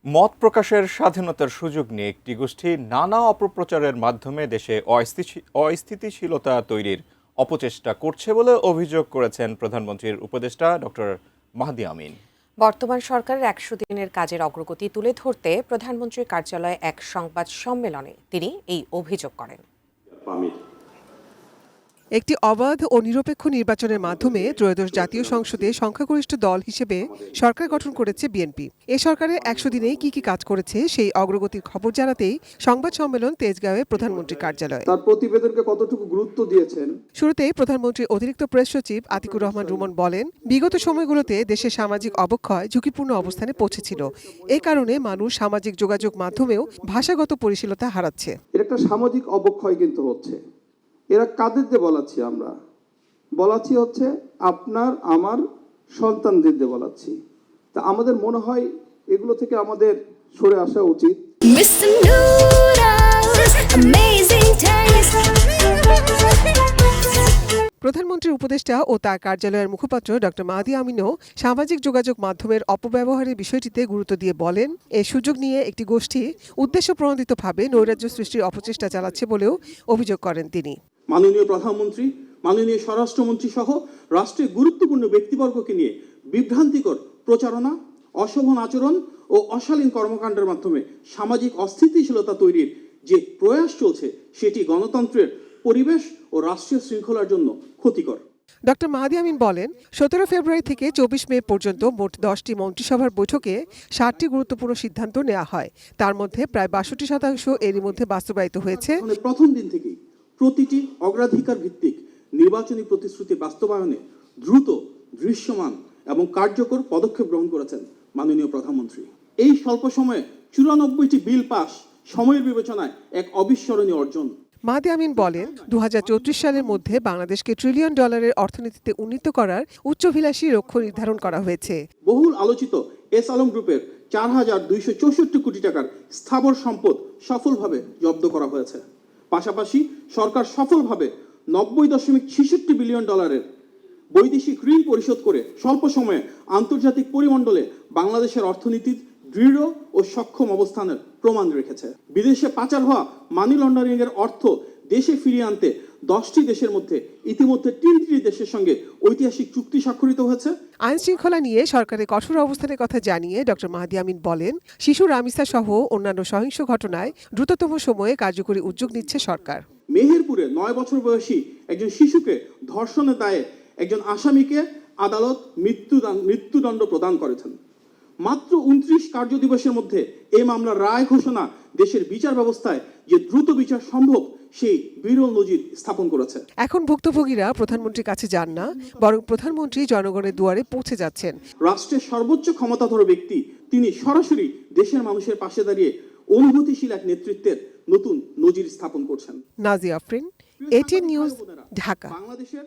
মত প্রকাশের স্বাধীনতার সুযোগ নিয়ে একটি গোষ্ঠী নানা অপপ্রচারের মাধ্যমে দেশে অস্থিতিশীলতা তৈরির অপচেষ্টা করছে বলে অভিযোগ করেছেন প্রধানমন্ত্রীর উপদেষ্টা ডক্টর মাহদি আমিন। বর্তমান সরকারের ১০০ দিনের কাজের অগ্রগতি তুলে ধরতে প্রধানমন্ত্রীর কার্যালয়ে এক সংবাদ সম্মেলনে তিনি এই অভিযোগ করেন। একটি অবাধ ও নিরপেক্ষ নির্বাচনের মাধ্যমে ত্রয়োদশ জাতীয় সংসদে সংখ্যাগরিষ্ঠ দল হিসেবে সরকার গঠন করেছে বিএনপি। এ সরকারের ১০০ দিনে কি কি কাজ করেছে সেই অগ্রগতির খবর জানাতেই সংবাদ সম্মেলন তেজগাঁওয়ে প্রধানমন্ত্রীর কার্যালয়ে। তার প্রতিবেদনকে কতটুকু গুরুত্ব দিয়েছেন। শুরুতেই প্রধানমন্ত্রীর অতিরিক্ত প্রেস সচিব আতিকুর রহমান রুমন বলেন, বিগত সময়গুলোতে দেশের সামাজিক অবক্ষয় ঝুঁকিপূর্ণ অবস্থানে পৌঁছেছিল। এ কারণে মানুষ সামাজিক যোগাযোগ মাধ্যমেও ভাষাগত পরিশীলতা হারাচ্ছে। এর একটা সামাজিক অবক্ষয় কিন্তু হচ্ছে। এরা কাদের দিয়ে বলাচ্ছি? আমরা বলাচ্ছি হচ্ছে আপনার আমার সন্তানদের দিয়ে বলাচ্ছি। তা আমাদের মনে হয় এগুলো থেকে আমাদের সরে আসা উচিত। প্রধানমন্ত্রীর উপদেষ্টা ও তার কার্যালয়ের মুখপাত্র ডক্টর মাহদি আমিনও সামাজিক যোগাযোগ মাধ্যমের অপব্যবহারের বিষয়টিতে গুরুত্ব দিয়ে বলেন, এই সুযোগ নিয়ে একটি গোষ্ঠী উদ্দেশ্যপ্রণোদিতভাবে নৈরাজ্য সৃষ্টির অপচেষ্টা চালাচ্ছে বলেও অভিযোগ করেন তিনি। মাননীয় প্রধানমন্ত্রী, মাননীয় স্বরাষ্ট্রমন্ত্রী সহ রাষ্ট্রের গুরুত্বপূর্ণ ব্যক্তিবর্গকে নিয়ে বিভ্রান্তিকর প্রচারণা, অশোভন আচরণ ও অশালীন কর্মকাণ্ডের মাধ্যমে সামাজিক অস্থিতিশীলতা তৈরির যে প্রয়াস চলছে সেটি গণতন্ত্রের পরিবেশ ও রাষ্ট্রীয় শৃঙ্খলার জন্য ক্ষতিকর। ডক্টর মাহদি আমিন বলেন, ১৭ ফেব্রুয়ারি থেকে ২৪ মে পর্যন্ত মোট ১০টি মন্ত্রিসভার বৈঠকে ৬০টি গুরুত্বপূর্ণ সিদ্ধান্ত নেওয়া হয়। তার মধ্যে প্রায় ৬২% এরই মধ্যে বাস্তবায়িত হয়েছে। প্রথম দিন থেকেই প্রতিটি অগ্রাধিকার ভিত্তিক নির্বাচনী প্রতিশ্রুতি বাস্তবায়নে দ্রুত, দৃশ্যমান এবং কার্যকর পদক্ষেপ গ্রহণ করেছেন মাননীয় প্রধানমন্ত্রী। এই স্বল্প সময়ে ৯৪টি বিল পাস সময়ের বিবেচনায় এক অবিস্মরণীয় অর্জন। মাহদি আমিন বলেন, ২০৩৪ সালের মধ্যে বাংলাদেশকে $1 ট্রিলিয়ন অর্থনীতিতে উন্নীত করার উচ্চাভিলাষী লক্ষ্য নির্ধারণ করা হয়েছে। বহুল আলোচিত এস আলম গ্রুপের ৪,২৬৪ কোটি টাকার স্থাবর সম্পদ সফলভাবে জব্দ করা হয়েছে। পাশাপাশি সরকার সফলভাবে $৯০.৬৬ বিলিয়ন বৈদেশিক ঋণ পরিশোধ করে স্বল্প সময়ে আন্তর্জাতিক পরিমণ্ডলে বাংলাদেশের অর্থনীতির দৃঢ় ও সক্ষম অবস্থানের প্রমাণ রেখেছে। বিদেশে পাচার হওয়া মানি লন্ডারিং এর অর্থ দেশে ফিরিয়ে আনতে 10টি দেশের মধ্যে ইতিমধ্যে 3টি দেশের সঙ্গে ঐতিহাসিক চুক্তি স্বাক্ষরিত হয়েছে। আইন শৃঙ্খলা নিয়ে সরকারের কঠোর অবস্থানের কথা জানিয়ে ডক্টর মাহদি আমিন বলেন, শিশু রামিসা সহ অন্যান্য সহিংস ঘটনায় দ্রুততম সময়ে কার্যকরী উদ্যোগ নিচ্ছে সরকার। মেহেরপুরে 9 বছর বয়সী একজন শিশুকে ধর্ষণের দায়ে একজন আসামিকে আদালত মৃত্যুদণ্ড প্রদান করেছেন। মাত্র 29 কার্য দিবসের মধ্যে এই মামলার রায় ঘোষণা দেশের বিচার ব্যবস্থায় যে দ্রুত বিচার সম্ভব সেই বিরল নজির স্থাপন করেছে। এখন ভুক্তভোগীরা প্রধানমন্ত্রীর কাছে যান না, বরং প্রধানমন্ত্রী জনগণের দুয়ারে পৌঁছে যাচ্ছেন। রাষ্ট্রের সর্বোচ্চ ক্ষমতাধর ব্যক্তি তিনি সরাসরি দেশের মানুষের পাশে দাঁড়িয়ে অনুভূতিশীল এক নেতৃত্বের নতুন নজির স্থাপন করছেন। Nazia Afrin, ATN news, Dhaka. বাংলাদেশের